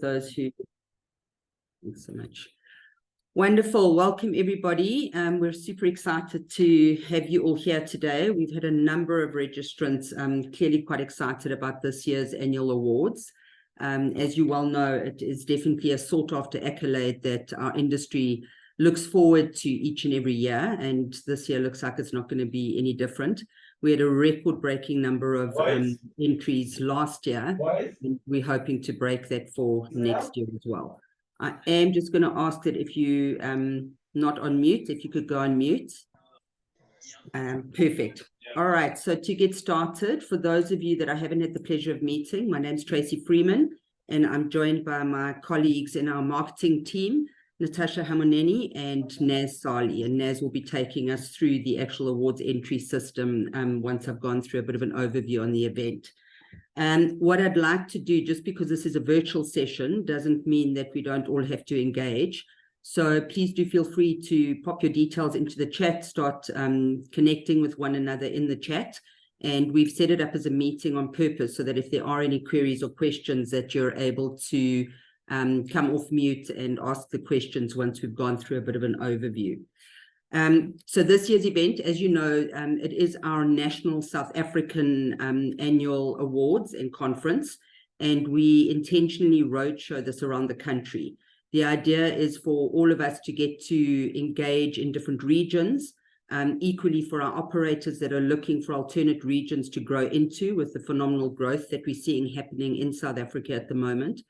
those who, thanks so much. Wonderful. Welcome, everybody. We're super excited to have you all here today. We've had a number of registrants, clearly quite excited about this year's annual awards. As you well know, it is definitely a sought-after accolade that our industry looks forward to each and every year, and this year looks like it's not going to be any different. We had a record-breaking number of entries last year, and we're hoping to break that for next year as well. I am just going to ask that if you not on mute, if you could go on mute. Perfect. All right, so to get started, for those of you that I haven't had the pleasure of meeting, my name's Tracy Freeman, and I'm joined by my colleagues in our marketing team, Natasha Hamoneni and Naz Sali, and Naz will be taking us through the actual awards entry system once I've gone through a bit of an overview on the event. And what I'd like to do, just because this is a virtual session, doesn't mean that we don't all have to engage. So please do feel free to pop your details into the chat, start connecting with one another in the chat. And we've set it up as a meeting on purpose so that if there are any queries or questions that you're able to come off mute and ask the questions once we've gone through a bit of an overview. So this year's event, as you know, it is our national South African annual awards and conference, and we intentionally roadshow this around the country. The idea is for all of us to get to engage in different regions, equally for our operators that are looking for alternate regions to grow into with the phenomenal growth that we're seeing happening in South Africa at the moment.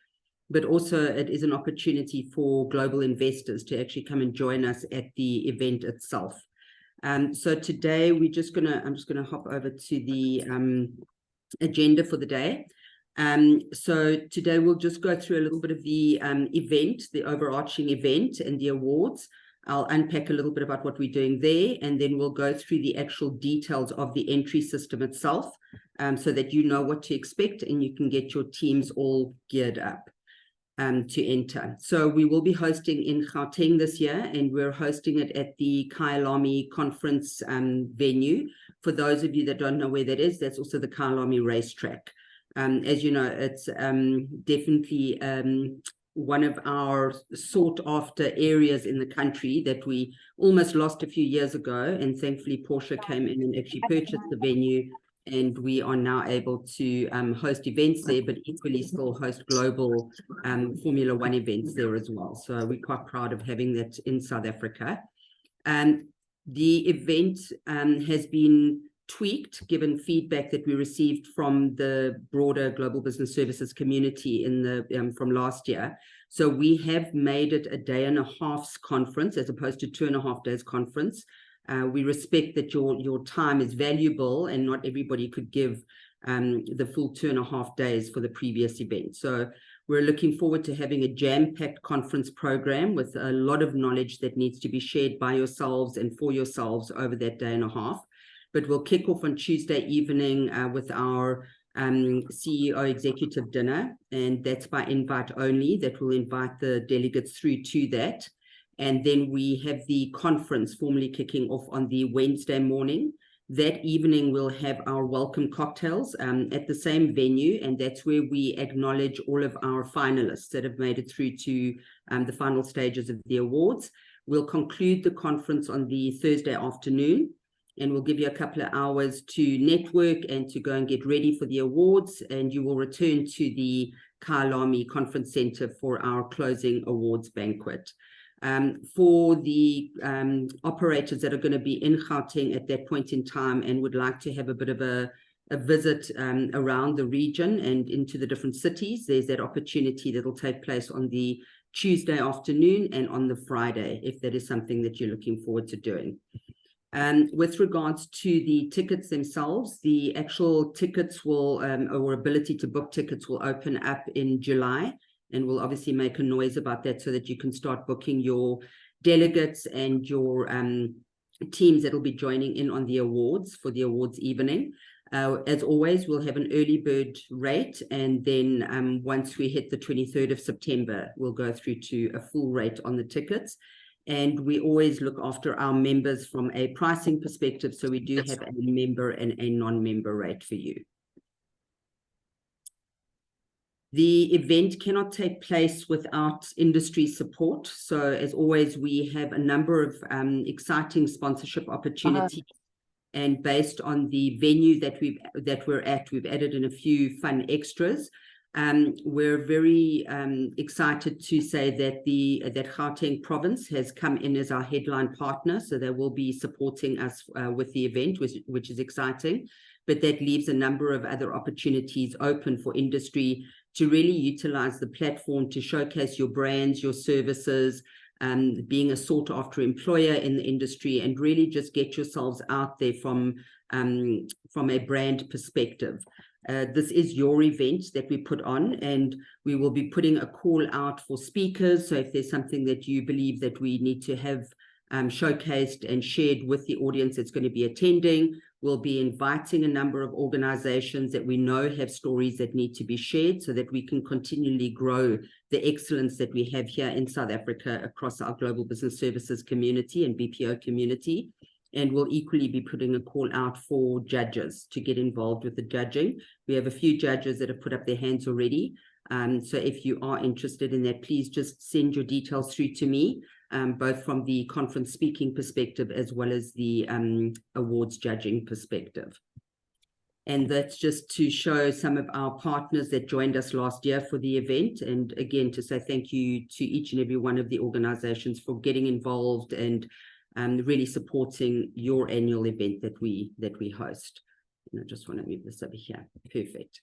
But also it is an opportunity for global investors to actually come and join us at the event itself. So today I'm just gonna hop over to the agenda for the day. So today we'll just go through a little bit of the event, the overarching event and the awards. I'll unpack a little bit about what we're doing there, and then we'll go through the actual details of the entry system itself, so that you know what to expect and you can get your teams all geared up to enter. So we will be hosting in Gauteng this year, and we're hosting it at the Alchemy conference venue. For those of you that don't know where that is, that's also the Alchemy racetrack. As you know, it's definitely one of our sought after areas in the country that we almost lost a few years ago, and thankfully Porsche came in and actually purchased the venue, and we are now able to host events there, but equally still host global Formula One events there as well. So we're quite proud of having that in South Africa. The event has been tweaked given feedback that we received from the broader global business services community in the from last year. So we have made it a day and a half's conference as opposed to 2.5 days conference. We respect that your time is valuable and not everybody could give the full 2.5 days for the previous event. So we're looking forward to having a jam-packed conference program with a lot of knowledge that needs to be shared by yourselves and for yourselves over that day and a half. But we'll kick off on Tuesday evening with our CEO executive dinner, and that's by invite only. That will invite the delegates through to that. And then we have the conference formally kicking off on the Wednesday morning. That evening, we'll have our welcome cocktails at the same venue, and that's where we acknowledge all of our finalists that have made it through to the final stages of the awards. We'll conclude the conference on the Thursday afternoon, and we'll give you a couple of hours to network and to go and get ready for the awards, and you will return to the Alchemy Conference Center for our closing awards banquet. For the operators that are going to be in Gauteng at that point in time and would like to have a bit of a visit around the region and into the different cities, there's that opportunity that will take place on the Tuesday afternoon and on the Friday, if that is something that you're looking forward to doing. With regards to the tickets themselves, the actual tickets will, or ability to book tickets will open up in July, and we'll obviously make a noise about that so that you can start booking your delegates and your teams that will be joining in on the awards for the awards evening. As always, we'll have an early bird rate, and then once we hit the 23rd of September, we'll go through to a full rate on the tickets. And we always look after our members from a pricing perspective, so we do have a member and a non-member rate for you. The event cannot take place without industry support. So as always, we have a number of exciting sponsorship opportunities. And based on the venue that we're at, we've added in a few fun extras. We're very excited to say that that Gauteng province has come in as our headline partner, so they will be supporting us with the event, which is exciting. But that leaves a number of other opportunities open for industry to really utilize the platform to showcase your brands, your services, being a sought after employer in the industry, and really just get yourselves out there from a brand perspective. This is your event that we put on, and we will be putting a call out for speakers. So if there's something that you believe that we need to have showcased and shared with the audience that's going to be attending, we'll be inviting a number of organizations that we know have stories that need to be shared so that we can continually grow the excellence that we have here in South Africa across our global business services community and BPO community. And we'll equally be putting a call out for judges to get involved with the judging. We have a few judges that have put up their hands already. So if you are interested in that, please just send your details through to me, both from the conference speaking perspective as well as the awards judging perspective. And that's just to show some of our partners that joined us last year for the event. And again, to say thank you to each and every one of the organizations for getting involved and really supporting your annual event that we host. And I just want to move this over here. Perfect.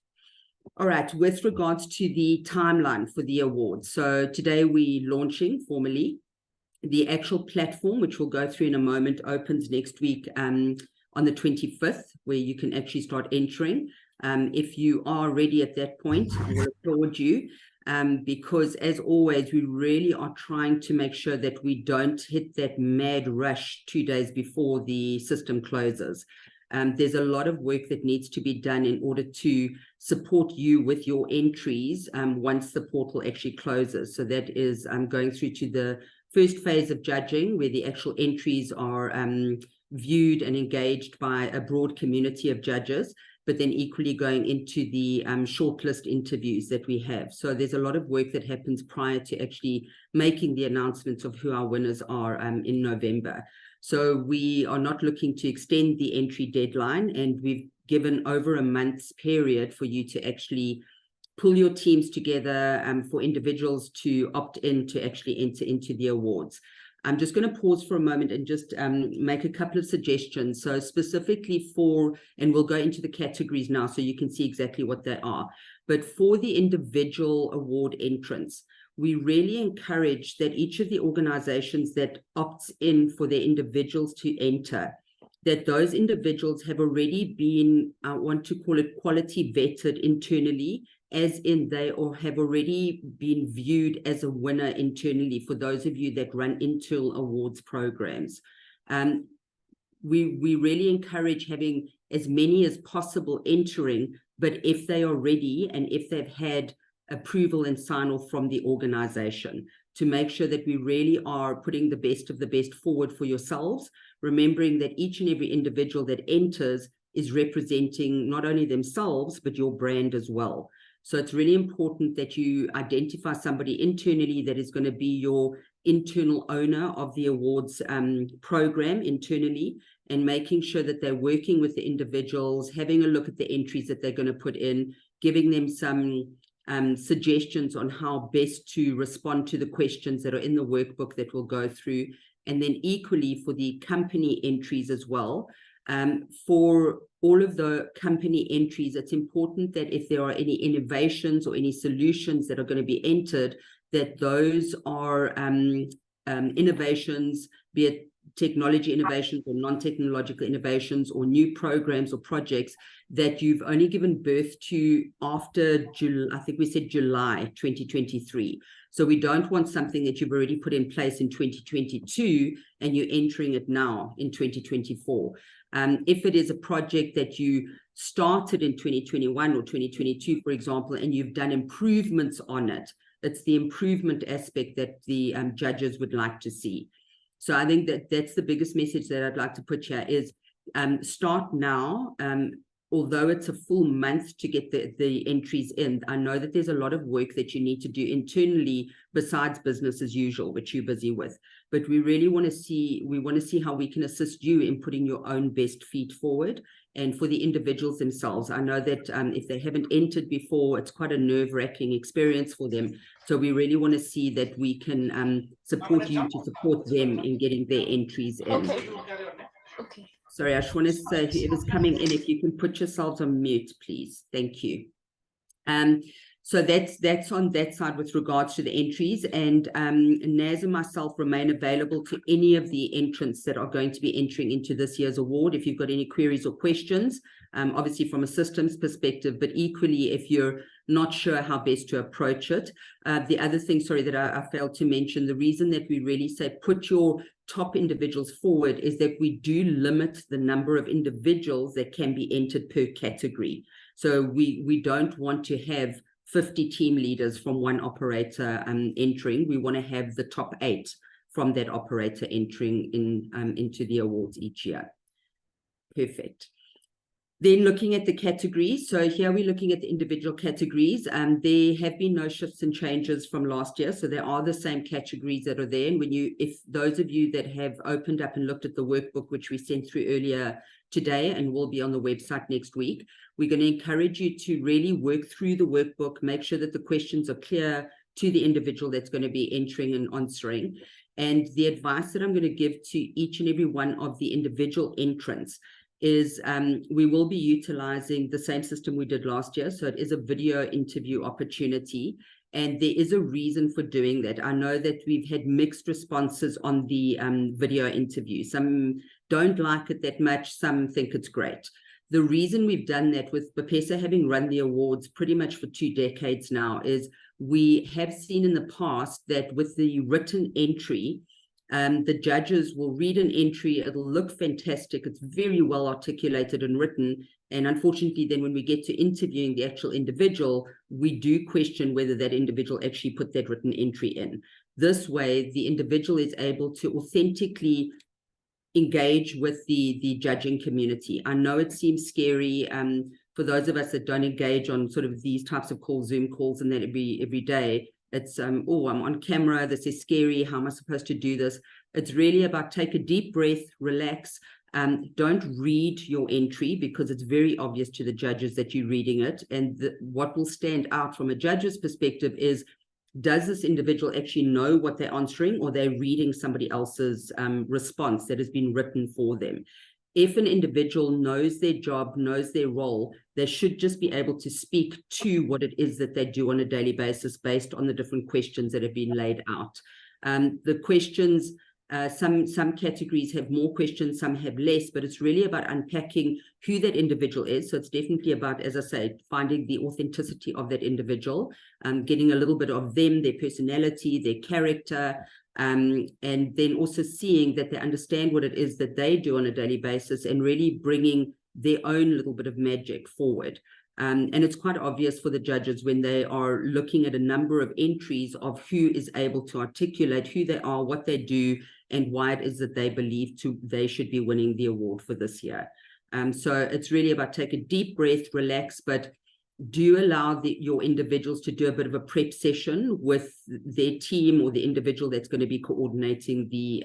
All right, with regards to the timeline for the awards. So today we're launching formally. The actual platform, which we'll go through in a moment, opens next week on the 25th, where you can actually start entering. If you are ready at that point, I will applaud you. Because as always, we really are trying to make sure that we don't hit that mad rush 2 days before the system closes. There's a lot of work that needs to be done in order to support you with your entries once the portal actually closes. So that is going through to the first phase of judging, where the actual entries are viewed and engaged by a broad community of judges, but then equally going into the shortlist interviews that we have. So there's a lot of work that happens prior to actually making the announcements of who our winners are in November. So we are not looking to extend the entry deadline, and we've given over a month's period for you to actually pull your teams together for individuals to opt in to actually enter into the awards. I'm just going to pause for a moment and just make a couple of suggestions. So specifically and we'll go into the categories now so you can see exactly what they are. But for the individual award entrants, we really encourage that each of the organizations that opts in for their individuals to enter, that those individuals have already been, I want to call it quality vetted internally, as in they have already been viewed as a winner internally for those of you that run internal awards programs. We really encourage having as many as possible entering, but if they are ready and if they've had approval and sign-off from the organization, to make sure that we really are putting the best of the best forward for yourselves, remembering that each and every individual that enters is representing not only themselves, but your brand as well. So it's really important that you identify somebody internally that is going to be your internal owner of the awards program internally, and making sure that they're working with the individuals, having a look at the entries that they're going to put in, giving them some suggestions on how best to respond to the questions that are in the workbook that we'll go through. And then equally for the company entries as well. For all of the company entries, it's important that if there are any innovations or any solutions that are going to be entered, that those are innovations, be it technology innovations or non-technological innovations or new programs or projects that you've only given birth to after July, I think we said July 2023. So we don't want something that you've already put in place in 2022 and you're entering it now in 2024. If it is a project that you started in 2021 or 2022, for example, and you've done improvements on it, it's the improvement aspect that the judges would like to see. So I think that that's the biggest message that I'd like to put here is start now. although it's a full month to get the entries in, I know that there's a lot of work that you need to do internally besides business as usual, which you're busy with. But we really want to see how we can assist you in putting your own best feet forward. And for the individuals themselves, I know that if they haven't entered before, it's quite a nerve-wracking experience for them. So we really want to see that we can support you to support them in getting their entries in. Okay. Okay. Sorry, I just want to say, whoever's coming in, if you can put yourselves on mute, please. Thank you. So that's on that side with regards to the entries, and Naz and myself remain available to any of the entrants that are going to be entering into this year's award. If you've got any queries or questions, obviously from a systems perspective, but equally if you're not sure how best to approach it. The other thing, sorry, that I failed to mention, the reason that we really say put your top individuals forward is that we do limit the number of individuals that can be entered per category. So we don't want to have 50 team leaders from one operator entering. We want to have the top 8 from that operator entering into the awards each year. Perfect. Then looking at the categories, so here we're looking at the individual categories. There have been no shifts and changes from last year, so there are the same categories that are there. And if those of you that have opened up and looked at the workbook, which we sent through earlier today and will be on the website next week, we're going to encourage you to really work through the workbook, make sure that the questions are clear to the individual that's going to be entering and answering. And the advice that I'm going to give to each and every one of the individual entrants is we will be utilizing the same system we did last year. So it is a video interview opportunity, and there is a reason for doing that. I know that we've had mixed responses on the video interview. Some don't like it that much, some think it's great. The reason we've done that, with BPESA having run the awards pretty much for 2 decades now, is we have seen in the past that with the written entry, the judges will read an entry, it'll look fantastic, it's very well articulated and written, and unfortunately then when we get to interviewing the actual individual, we do question whether that individual actually put that written entry in. This way, the individual is able to authentically engage with the judging community. I know it seems scary for those of us that don't engage on sort of these types of calls, Zoom calls and that every day. It's, oh, I'm on camera, this is scary, how am I supposed to do this? It's really about take a deep breath, relax, don't read your entry because it's very obvious to the judges that you're reading it. And what will stand out from a judge's perspective is, does this individual actually know what they're answering, or they're reading somebody else's response that has been written for them? If an individual knows their job, knows their role, they should just be able to speak to what it is that they do on a daily basis based on the different questions that have been laid out. The questions, some categories have more questions, some have less, but it's really about unpacking who that individual is. So it's definitely about, as I say, finding the authenticity of that individual, getting a little bit of them, their personality, their character, and then also seeing that they understand what it is that they do on a daily basis and really bringing their own little bit of magic forward. And it's quite obvious for the judges when they are looking at a number of entries of who is able to articulate who they are, what they do, and why it is that they believe they should be winning the award for this year. So it's really about take a deep breath, relax, but do allow your individuals to do a bit of a prep session with their team or the individual that's going to be coordinating the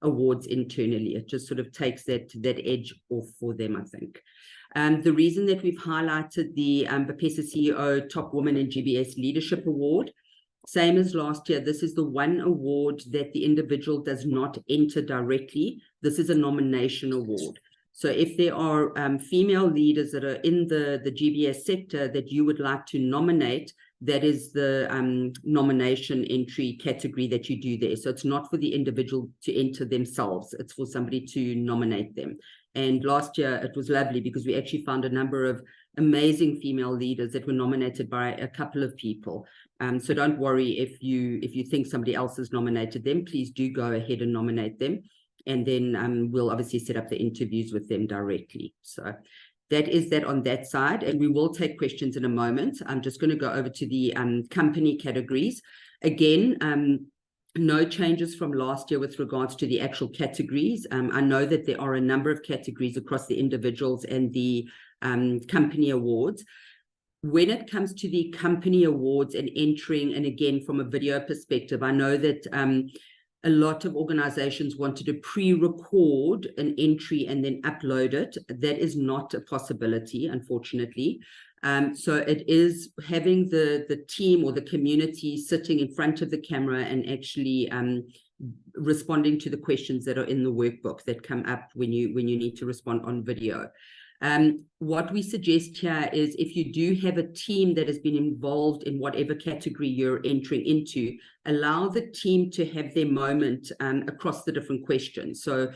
awards internally. It just sort of takes that edge off for them, I think. The reason that we've highlighted the BPESA CEO Top Woman in GBS Leadership Award, same as last year, this is the one award that the individual does not enter directly. This is a nomination award. So if there are female leaders that are in the GBS sector that you would like to nominate, that is the nomination entry category that you do there. So it's not for the individual to enter themselves. It's for somebody to nominate them. And last year, it was lovely because we actually found a number of amazing female leaders that were nominated by a couple of people. So don't worry if you think somebody else has nominated them, please do go ahead and nominate them. And then we'll obviously set up the interviews with them directly. So that is that on that side. And we will take questions in a moment. I'm just going to go over to the company categories. Again, No changes from last year with regards to the actual categories. I know that there are a number of categories across the individuals and the company awards. When it comes to the company awards and entering, and again, from a video perspective, I know that a lot of organizations wanted to pre-record an entry and then upload it. That is not a possibility, unfortunately. So it is having the team or the community sitting in front of the camera and actually responding to the questions that are in the workbook that come up when you need to respond on video. What we suggest here is if you do have a team that has been involved in whatever category you're entering into, allow the team to have their moment across the different questions. So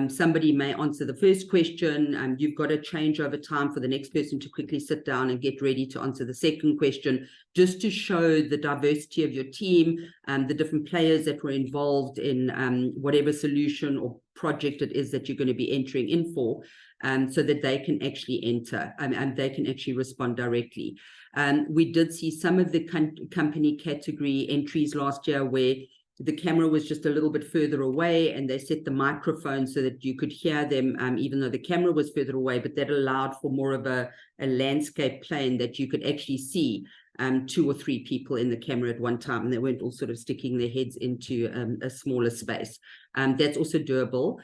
somebody may answer the first question, you've got to change over time for the next person to quickly sit down and get ready to answer the second question, just to show the diversity of your team, the different players that were involved in whatever solution or project it is that you're going to be entering in for, so that they can actually enter and they can actually respond directly. We did see some of the company category entries last year where the camera was just a little bit further away and they set the microphone so that you could hear them, even though the camera was further away, but that allowed for more of a landscape plane that you could actually see 2 or 3 people in the camera at one time, and they weren't all sort of sticking their heads into a smaller space. That's also doable.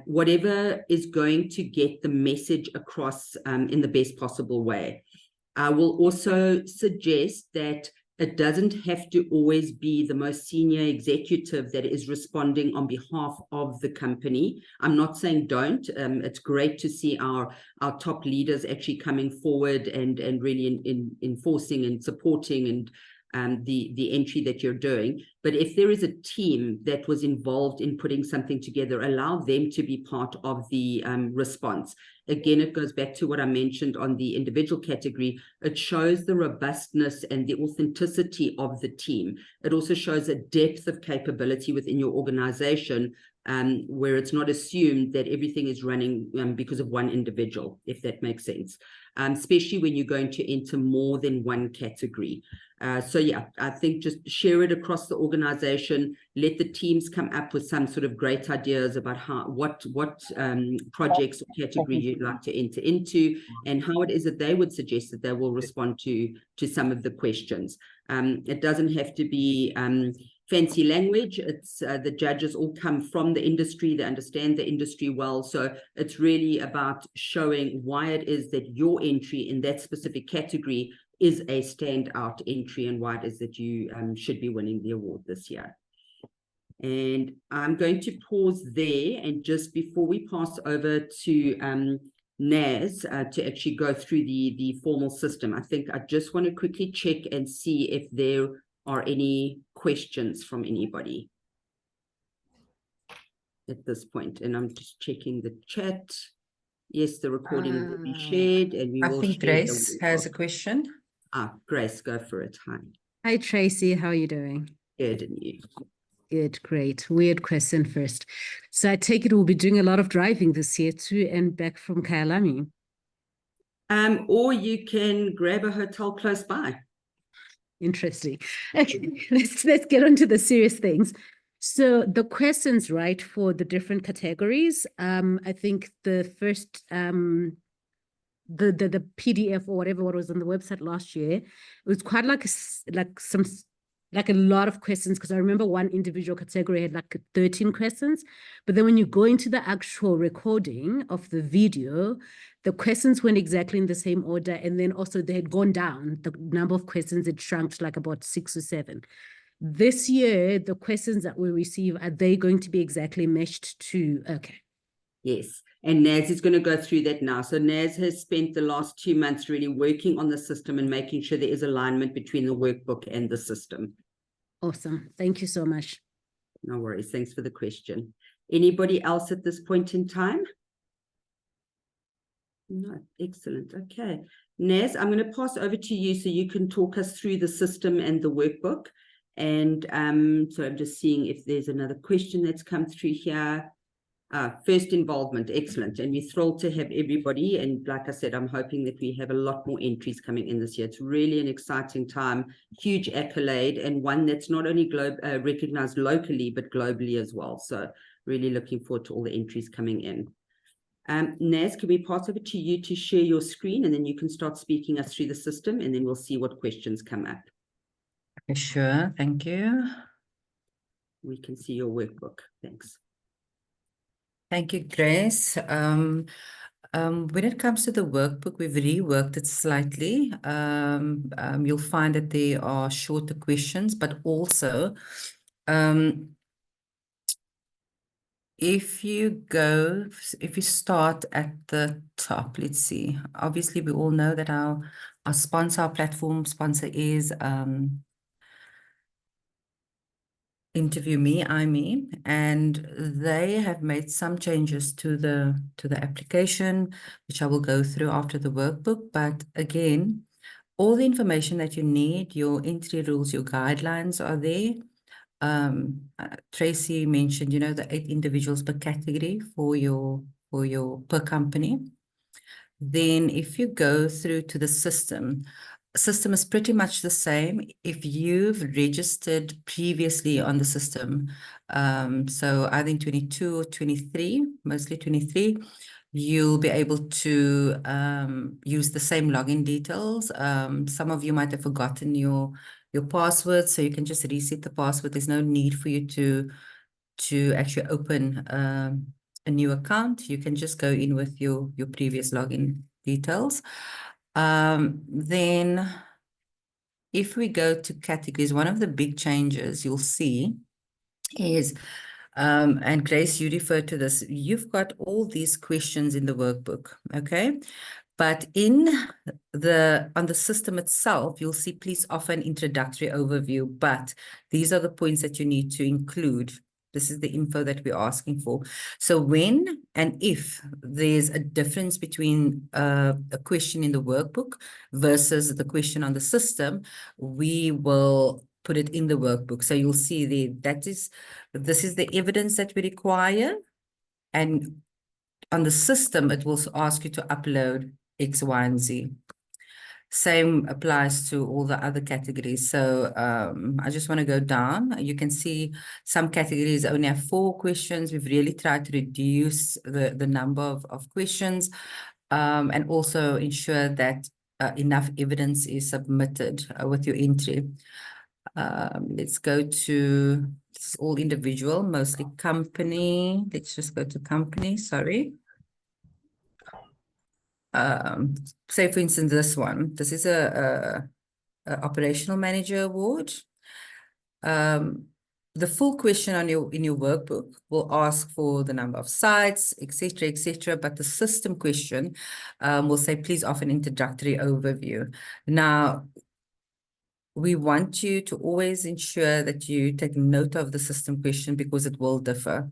Whatever is going to get the message across in the best possible way. I will also suggest that it doesn't have to always be the most senior executive that is responding on behalf of the company. I'm not saying don't. It's great to see our top leaders actually coming forward and really enforcing and supporting and the entry that you're doing. But if there is a team that was involved in putting something together, allow them to be part of the response. Again, it goes back to what I mentioned on the individual category. It shows the robustness and the authenticity of the team. It also shows a depth of capability within your organization, where it's not assumed that everything is running because of one individual, if that makes sense, especially when you're going to enter more than one category. So yeah, I think just share it across the organization, let the teams come up with some sort of great ideas about what projects or category you'd like to enter into, and how it is that they would suggest that they will respond to some of the questions. It doesn't have to be fancy language. It's the judges all come from the industry, they understand the industry well, so it's really about showing why it is that your entry in that specific category is a standout entry and why it is that you should be winning the award this year. And I'm going to pause there, and just before we pass over to Naz to actually go through the formal system, I think I just want to quickly check and see if there are any questions from anybody at this point. And I'm just checking the chat. Yes, the recording will be shared, and we will. I think Grace has a question. Grace, go for it. Hi, Tracy. How are you doing? Good, and you? Good, great. Weird question first. So I take it we'll be doing a lot of driving this year to and back from Kyalami. Or you can grab a hotel close by. Interesting. Okay, let's get on to the serious things. So the questions, right, for the different categories, I think the first the PDF or whatever what was on the website last year, it was quite like a lot of questions, because I remember one individual category had like 13 questions, but then when you go into the actual recording of the video, the questions went exactly in the same order, and then also they had gone down. The number of questions had shrunk to like about 6 or 7. This year, the questions that we receive, are they going to be exactly meshed to? Okay. Yes, and Naz is going to go through that now. So Naz has spent the last 2 months really working on the system and making sure there is alignment between the workbook and the system. Awesome. Thank you so much. No worries. Thanks for the question. Anybody else at this point in time? No, excellent. Okay. Naz, I'm going to pass over to you so you can talk us through the system and the workbook. And so I'm just seeing if there's another question that's come through here. First involvement, excellent. And we're thrilled to have everybody. And like I said, I'm hoping that we have a lot more entries coming in this year. It's really an exciting time, huge accolade, and one that's not only recognized locally, but globally as well. So really looking forward to all the entries coming in. Naz, can we pass over to you to share your screen, and then you can start speaking us through the system, and then we'll see what questions come up. Okay, sure. Thank you. We can see your workbook. Thanks. Thank you, Grace. When it comes to the workbook, we've reworked it slightly. You'll find that there are shorter questions, but also if you start at the top, let's see. Obviously, we all know that our sponsor, our platform sponsor is Interview Me, IME, and they have made some changes to the application, which I will go through after the workbook. But again, all the information that you need, your entry rules, your guidelines are there. Tracy mentioned, the 8 individuals per category for your per company. Then if you go through to the system is pretty much the same. If you've registered previously on the system, so either in 22 or 23, mostly 23, you'll be able to use the same login details. Some of you might have forgotten your password, so you can just reset the password. There's no need for you to actually open a new account. You can just go in with your previous login details. Then if we go to categories, one of the big changes you'll see is, and Grace, you referred to this, you've got all these questions in the workbook, okay? But on the system itself, you'll see, please offer an introductory overview, but these are the points that you need to include. This is the info that we're asking for. So when and if there's a difference between a question in the workbook versus the question on the system, we will put it in the workbook. So you'll see this is the evidence that we require. And on the system, it will ask you to upload X, Y, and Z. Same applies to all the other categories. So I just want to go down. You can see some categories only have 4 questions. We've really tried to reduce the number of questions and also ensure that enough evidence is submitted with your entry. Let's go to, this is all individual, mostly company. Let's just go to company, sorry. Say for instance, this is a operational manager award. The full question in your workbook will ask for the number of sites, etc., but the system question will say, please offer an introductory overview. Now, we want you to always ensure that you take note of the system question because it will differ.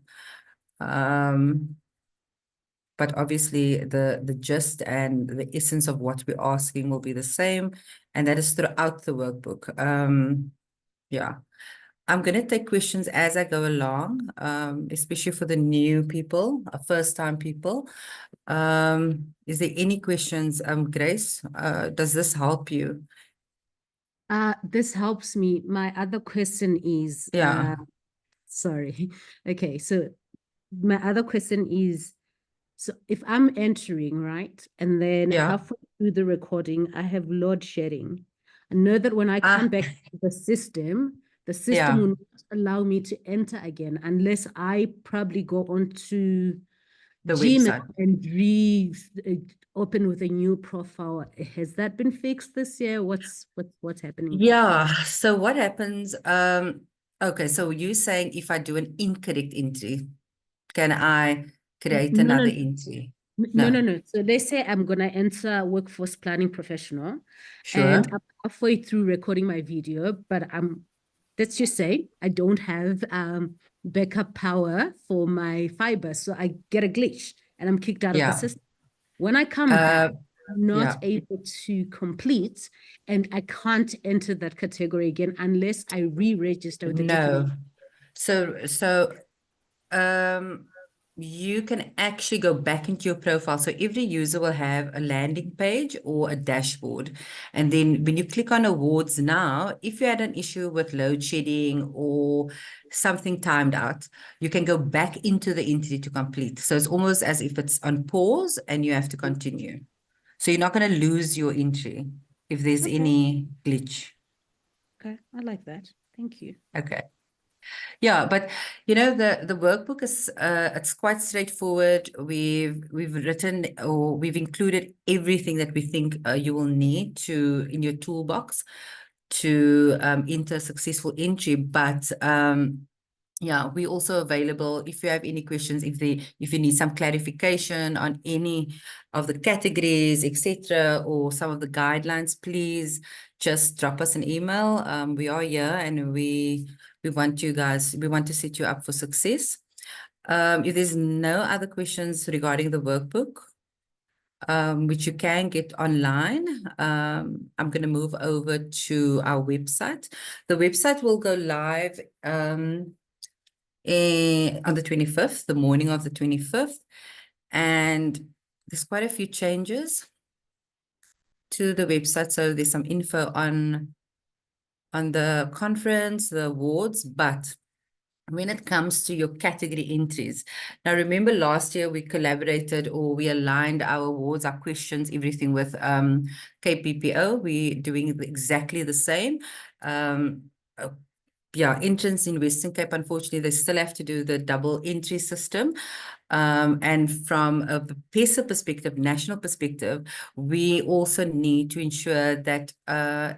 But obviously the gist and the essence of what we're asking will be the same, and that is throughout the workbook. Yeah, I'm going to take questions as I go along, especially for the new people, first-time people. Is there any questions, Grace? Does this help you? This helps me. My other question is, sorry. Okay, so my other question is, so if I'm entering, right, and then halfway through the recording, I have load shedding. I know that when I come back to the system will not allow me to enter again unless I probably go onto the Gmail website and open with a new profile. Has that been fixed this year? What's happening? Yeah. So what happens? Okay. So you're saying if I do an incorrect entry, can I create another entry? No. So let's say I'm gonna enter workforce planning professional, Sure. and I'm halfway through recording my video, but let's just say I don't have backup power for my fiber, so I get a glitch and I'm kicked out of the system. When I come back, I'm not able to complete, and I can't enter that category again unless I re-register with the No. So you can actually go back into your profile. So every user will have a landing page or a dashboard. And then when you click on awards now, if you had an issue with load shedding or something timed out, you can go back into the entity to complete. So it's almost as if it's on pause and you have to continue. So you're not going to lose your entry if there's any glitch. Okay, I like that. Thank you. Okay. Yeah, but you know, the workbook is it's quite straightforward. We've written or we've included everything that we think you will need to in your toolbox to enter a successful entry. But yeah, we're also available if you have any questions, if you need some clarification on any of the categories, etc., or some of the guidelines, please just drop us an email. We are here and we want to set you up for success. If there's no other questions regarding the workbook, which you can get online, I'm going to move over to our website. The website will go live on the 25th, the morning of the 25th. And there's quite a few changes to the website. So there's some info on the conference, the awards, but when it comes to your category entries. Now, remember last year we collaborated or we aligned our awards, our questions, everything with KPPO. We're doing exactly the same. Yeah, entrance in Western Cape, unfortunately, they still have to do the double entry system. And from a BPESA perspective, national perspective, we also need to ensure that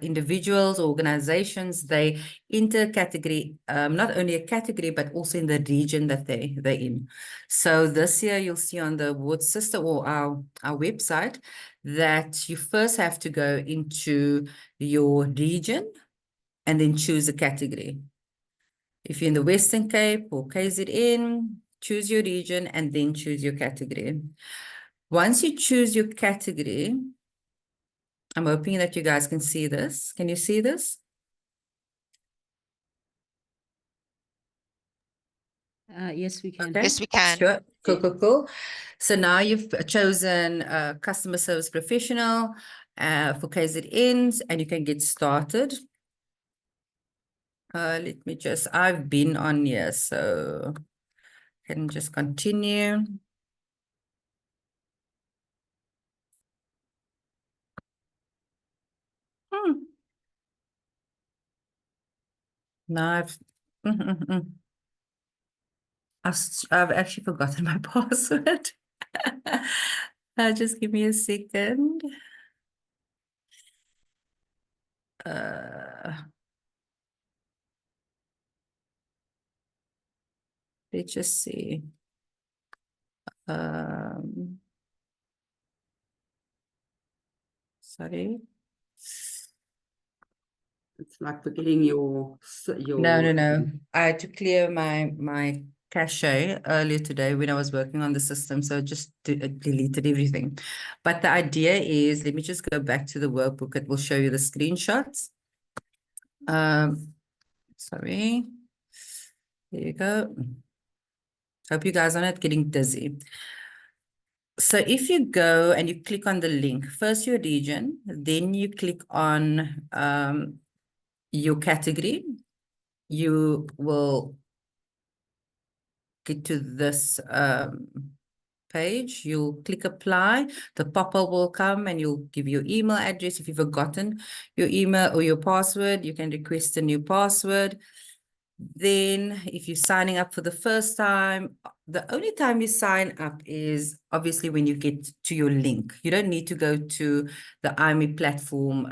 individuals, organizations, they enter category, not only a category, but also in the region that they're in. So this year, you'll see on the award system or our website that you first have to go into your region and then choose a category. If you're in the Western Cape or KZN, choose your region and then choose your category. Once you choose your category, I'm hoping that you guys can see this. Can you see this? Yes, we can. Okay. Yes, we can. Sure. Cool, cool, cool. So now you've chosen customer service professional for KZNs and you can get started. Let me just, I've been on here, so can just continue. Now I've actually forgotten my password. Just give me a second. Let's just see. Sorry. It's like forgetting your No. I had to clear my cache earlier today when I was working on the system, so just deleted everything. But the idea is, let me just go back to the workbook. It will show you the screenshots. Sorry. There you go. Hope you guys are not getting dizzy. So if you go and you click on the link, first your region, then you click on your category, you will get to this page. You'll click apply. The pop-up will come and you'll give your email address. If you've forgotten your email or your password, you can request a new password. Then if you're signing up for the first time, the only time you sign up is obviously when you get to your link. You don't need to go to the Alchemy platform.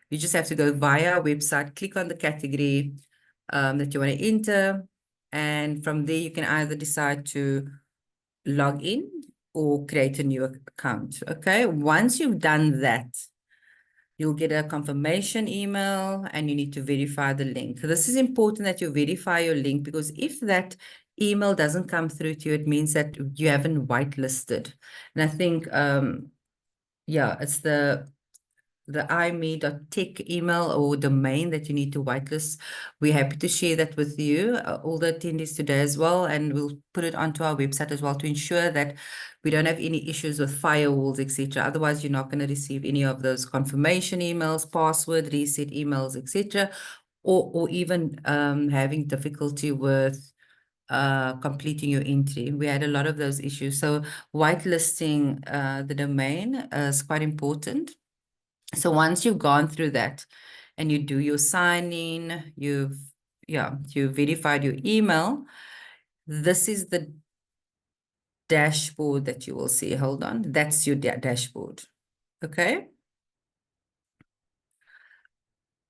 You just have to go via our website, click on the category that you want to enter. And from there, you can either decide to log in or create a new account. Okay, once you've done that, you'll get a confirmation email and you need to verify the link. So this is important that you verify your link, because if that email doesn't come through to you, it means that you haven't whitelisted. And I think, yeah, it's the the ime.tech email or domain that you need to whitelist. We're happy to share that with you, all the attendees today as well, and we'll put it onto our website as well to ensure that we don't have any issues with firewalls, etc. Otherwise, you're not going to receive any of those confirmation emails, password reset emails, etc., or even having difficulty with completing your entry. We had a lot of those issues. So whitelisting the domain is quite important. So once you've gone through that and you do your sign-in, you've verified your email, this is the dashboard that you will see. Hold on, that's your dashboard. Okay.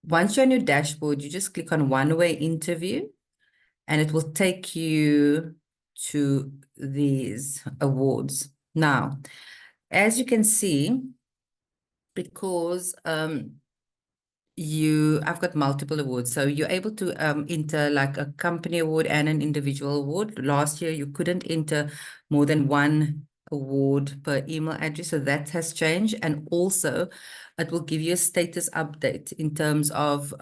Once you're on your dashboard, you just click on one-way interview and it will take you to these awards. Now, as you can see, because I've got multiple awards. So you're able to enter like a company award and an individual award. Last year, you couldn't enter more than one award per email address. So that has changed. And also it will give you a status update in terms of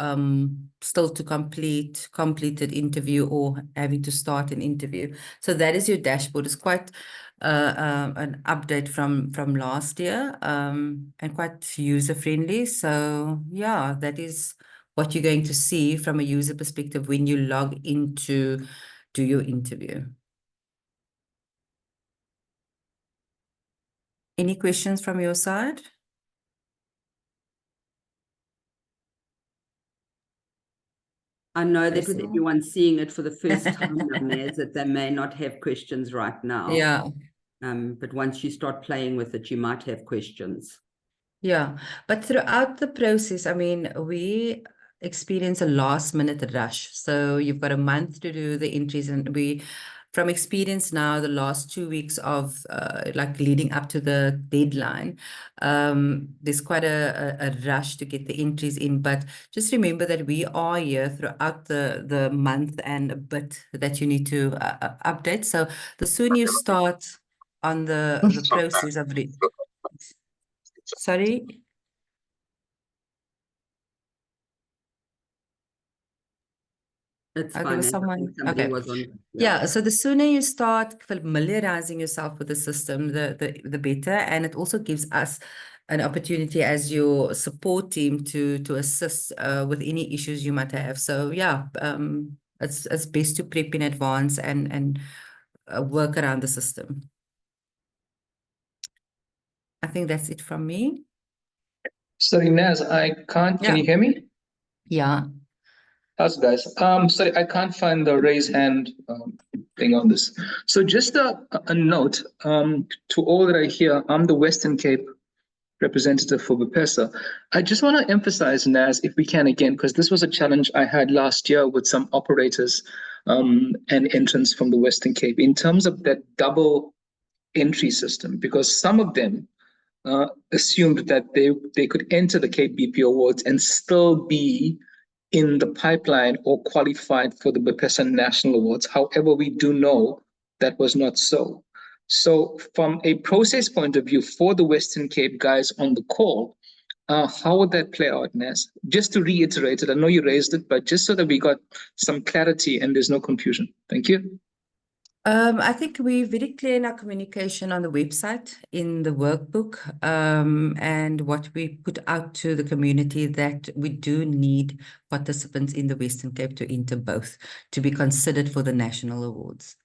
still to completed interview or having to start an interview. So that is your dashboard. It's quite an update from last year and quite user friendly. So yeah, that is what you're going to see from a user perspective when you log into do your interview. Any questions from your side? I know that with Tracy? everyone seeing it for the first time, Nez, that they may not have questions right now. Yeah. But once you start playing with it, you might have questions. Yeah, but throughout the process, I mean, we experience a last minute rush. So you've got a month to do the entries, and from experience now, the last 2 weeks of like leading up to the deadline, there's quite a rush to get the entries in. But just remember that we are here throughout the month and a bit that you need to update. So the sooner you start on the process of Sorry? It's There fine. was I someone. think somebody Okay. was on. Yeah. So the sooner you start familiarizing yourself with the system, the better. And it also gives us an opportunity as your support team to assist with any issues you might have. So yeah, it's best to prep in advance and work around the system. I think that's it from me. Sorry, Naz, I can't. Can Yeah. you hear me? Yeah. Us guys. Sorry, I can't find the raise hand thing on this. So just a note to all that I hear. I'm the Western Cape representative for BPESA. I just want to emphasize, Naz, if we can again, because this was a challenge I had last year with some operators and entrants from the Western Cape in terms of that double entry system, because some of them assumed that they could enter the Cape BP Awards and still be in the pipeline or qualified for the BPESA National Awards. However, we do know that was not so. So from a process point of view for the Western Cape guys on the call, how would that play out, Naz? Just to reiterate it, I know you raised it, but just so that we got some clarity and there's no confusion. Thank you. I think we're very clear in our communication on the website, in the workbook, and what we put out to the community, that we do need participants in the Western Cape to enter both to be considered for the national awards.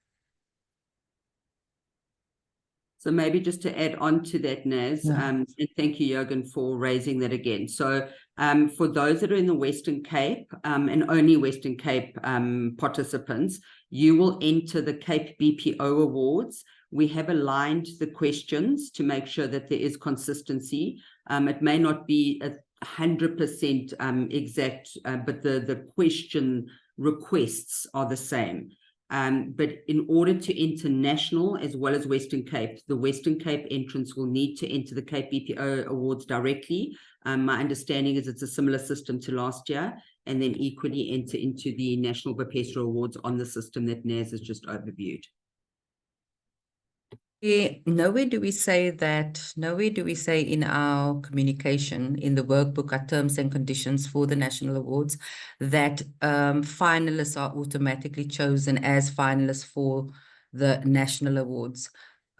So maybe just to add on to that, Naz, Yeah. and thank you, Jürgen, for raising that again. So for those that are in the Western Cape and only Western Cape participants, you will enter the Cape BPO Awards. We have aligned the questions to make sure that there is consistency. It may not be 100% exact, but the question requests are the same. But in order to enter national as well as Western Cape, the Western Cape entrants will need to enter the Cape BPO Awards directly. My understanding is it's a similar system to last year, and then equally enter into the National BPESA Awards on the system that Naz has just overviewed. Nowhere do we say in our communication, in the workbook, our terms and conditions for the national awards, that finalists are automatically chosen as finalists for the national awards.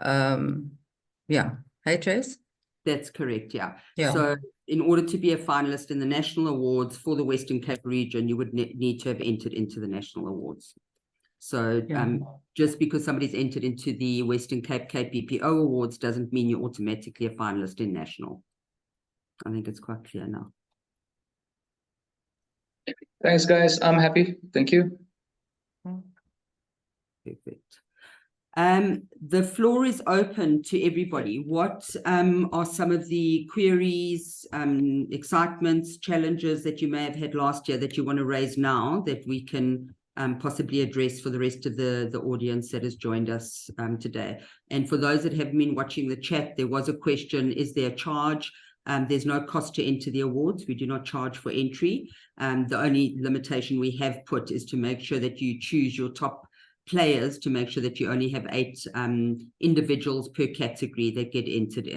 Yeah. Hey, Trace? That's correct, yeah. Yeah. So in order to be a finalist in the national awards for the Western Cape region, you would need to have entered into the national awards. So just because somebody's entered into the Western Cape BPO awards doesn't mean you're automatically a finalist in national. I think it's quite clear now. Thanks, guys. I'm happy. Thank you. Perfect. The floor is open to everybody. What are some of the queries, excitements, challenges that you may have had last year that you want to raise now that we can possibly address for the rest of the audience that has joined us today? And for those that have been watching the chat, there was a question, is there a charge? There's no cost to enter the awards. We do not charge for entry. The only limitation we have put is to make sure that you choose your top players, to make sure that you only have 8 individuals per category that get entered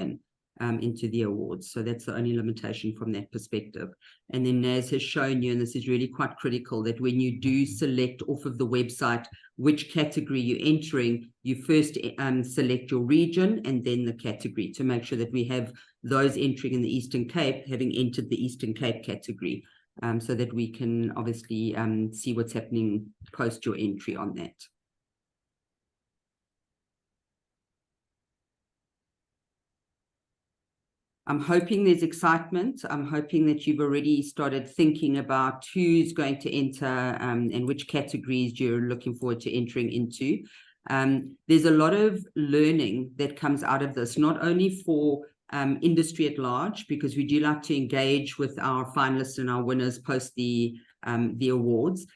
into the awards. So that's the only limitation from that perspective. And then Naz has shown you, and this is really quite critical, that when you do select off of the website which category you're entering, you first select your region and then the category, to make sure that we have those entering in the Eastern Cape having entered the Eastern Cape category, so that we can obviously see what's happening post your entry on that. I'm hoping there's excitement. I'm hoping that you've already started thinking about who's going to enter and which categories you're looking forward to entering into. There's a lot of learning that comes out of this, not only for industry at large, because we do like to engage with our finalists and our winners post the awards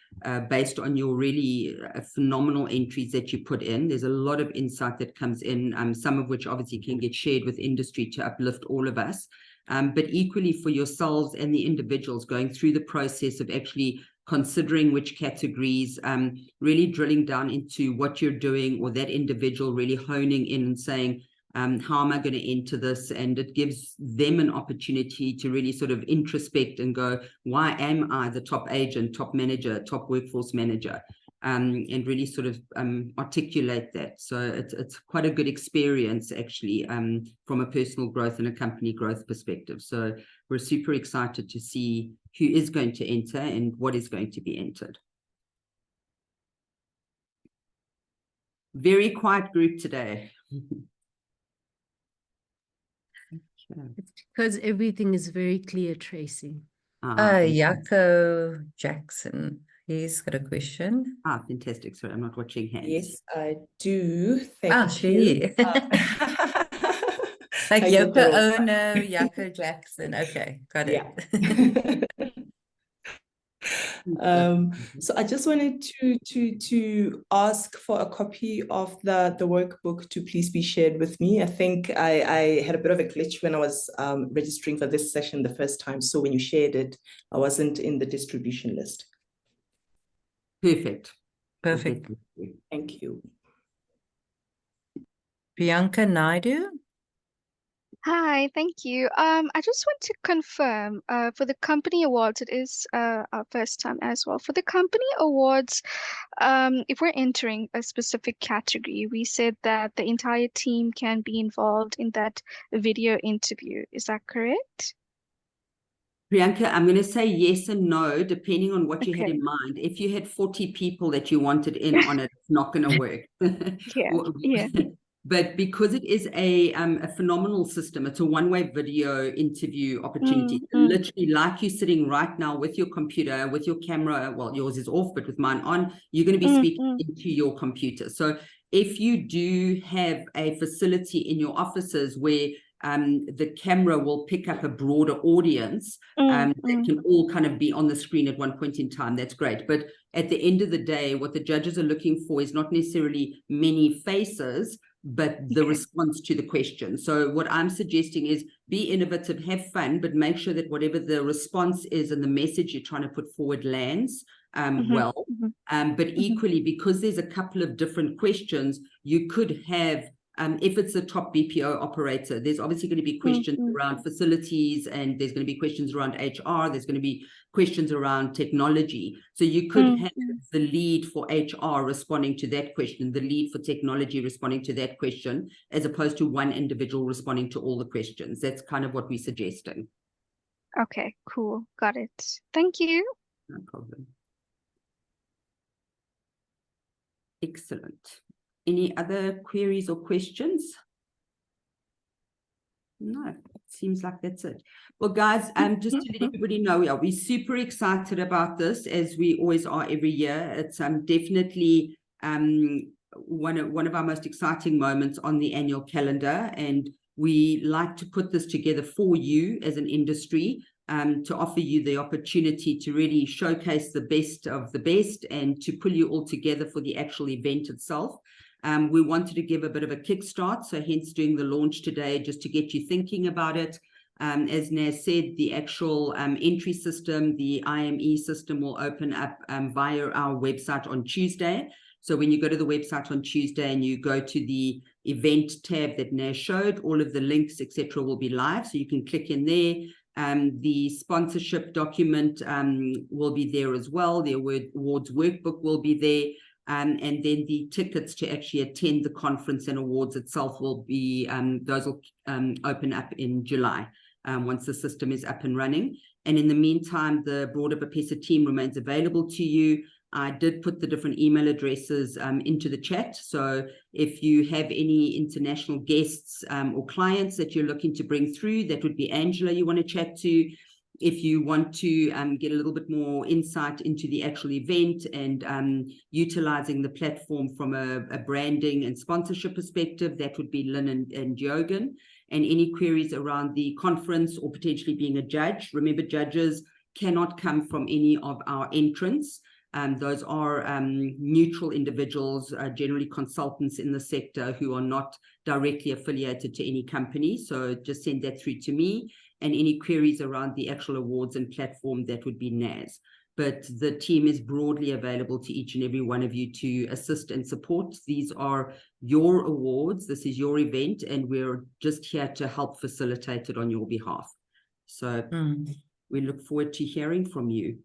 based on your really phenomenal entries that you put in. There's a lot of insight that comes in, some of which obviously can get shared with industry to uplift all of us, but equally for yourselves and the individuals going through the process of actually considering which categories, really drilling down into what you're doing, or that individual really honing in and saying, how am I going to enter this? And it gives them an opportunity to really sort of introspect and go, why am I the top agent, top manager, top workforce manager? And really sort of articulate that. So it's quite a good experience, actually, from a personal growth and a company growth perspective. So we're super excited to see who is going to enter and what is going to be entered. Very quiet group today. It's because everything is very clear, Tracy. Jaco Jackson, he's got a question. Fantastic. Sorry, I'm not watching hands. Yes, I do. Thank you. you. Like Yoko Ono, Jaco Jackson. Okay, got it. Yeah. So I just wanted to ask for a copy of the workbook to please be shared with me. I think I had a bit of a glitch when I was registering for this session the first time. So when you shared it, I wasn't in the distribution list. Perfect. Thank you. Bianca Naidu. Hi, thank you. I just want to confirm for the company awards, it is our first time as well. For the company awards, if we're entering a specific category, we said that the entire team can be involved in that video interview. Is that correct? Priyanka, I'm going to say yes and no, depending on what you had in mind. If you had 40 people that you wanted in on it, it's not going to work. Yeah. But because it is a phenomenal system, it's a one-way video interview opportunity. Literally, like you're sitting right now with your computer, with your camera, well, yours is off, but with mine on, you're going to be speaking into your computer. So if you do have a facility in your offices where the camera will pick up a broader audience, that can all kind of be on the screen at one point in time, that's great. But at the end of the day, what the judges are looking for is not necessarily many faces, but the response to the question. So what I'm suggesting is be innovative, have fun, but make sure that whatever the response is and the message you're trying to put forward lands well. But equally, because there's a couple of different questions, you could have If it's a top BPO operator, there's obviously going to be questions around facilities, and there's going to be questions around HR, there's going to be questions around technology. So you could have the lead for HR responding to that question, the lead for technology responding to that question, as opposed to one individual responding to all the questions. That's kind of what we're suggesting. Okay, cool. Got it. Thank you. No problem. Excellent. Any other queries or questions? No, it seems like that's it. Well, guys, just to let everybody know, we're super excited about this, as we always are every year. It's definitely one of our most exciting moments on the annual calendar, and we like to put this together for you as an industry, to offer you the opportunity to really showcase the best of the best and to pull you all together for the actual event itself. We wanted to give a bit of a kickstart, so hence doing the launch today, just to get you thinking about it. As Naz said, the actual entry system, the IME system, will open up via our website on Tuesday. So when you go to the website on Tuesday and you go to the event tab that Naz showed, all of the links, etc., will be live, so you can click in there. The sponsorship document will be there as well. The awards workbook will be there. And then the tickets to actually attend the conference and awards itself will be, those will open up in July, once the system is up and running. And in the meantime, the broader BPESA team remains available to you. I did put the different email addresses into the chat. So if you have any international guests or clients that you're looking to bring through, that would be Angela you want to chat to. If you want to get a little bit more insight into the actual event and utilizing the platform from a branding and sponsorship perspective, that would be Lynn and Jürgen. And any queries around the conference or potentially being a judge, remember, judges cannot come from any of our entrants. Those are neutral individuals, generally consultants in the sector who are not directly affiliated to any company. So just send that through to me. And any queries around the actual awards and platform, that would be Naz. But the team is broadly available to each and every one of you to assist and support. These are your awards. This is your event, and we're just here to help facilitate it on your behalf. So we look forward to hearing from you.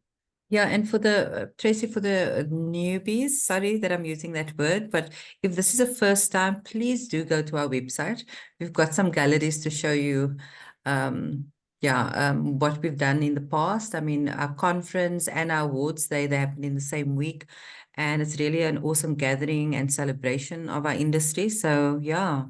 Yeah, and for the Tracy, for the newbies, sorry that I'm using that word, but if this is a first time, please do go to our website. We've got some galleries to show you what we've done in the past. I mean, our conference and our awards, they happen in the same week, and it's really an awesome gathering and celebration of our industry. So yeah,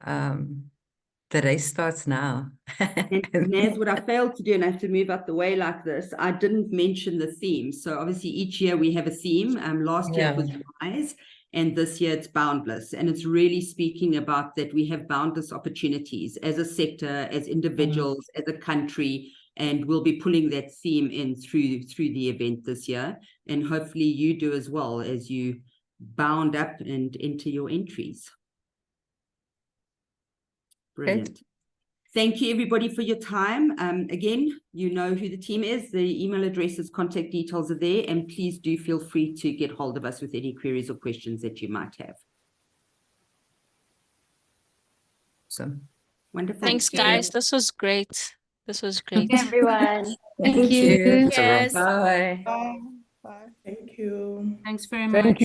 the race starts now. And Naz, what I failed to do, and I have to move out the way like this, I didn't mention the theme. So obviously each year we have a theme. Last year it was Rise, and this year it's Boundless. And it's really speaking about that we have boundless opportunities as a sector, as individuals, as a country, and we'll be pulling that theme in through the event this year. And hopefully you do as well as you bound up and enter your entries. Brilliant. Great. Thank you, everybody, for your time. Again, you know who the team is. The email addresses, contact details are there, and please do feel free to get hold of us with any queries or questions that you might have. Awesome. Wonderful. Thanks, guys. This was great. This was great. Thank you, everyone. Thank you. Yes. Bye. Bye. Bye. Thank you. Thanks very much.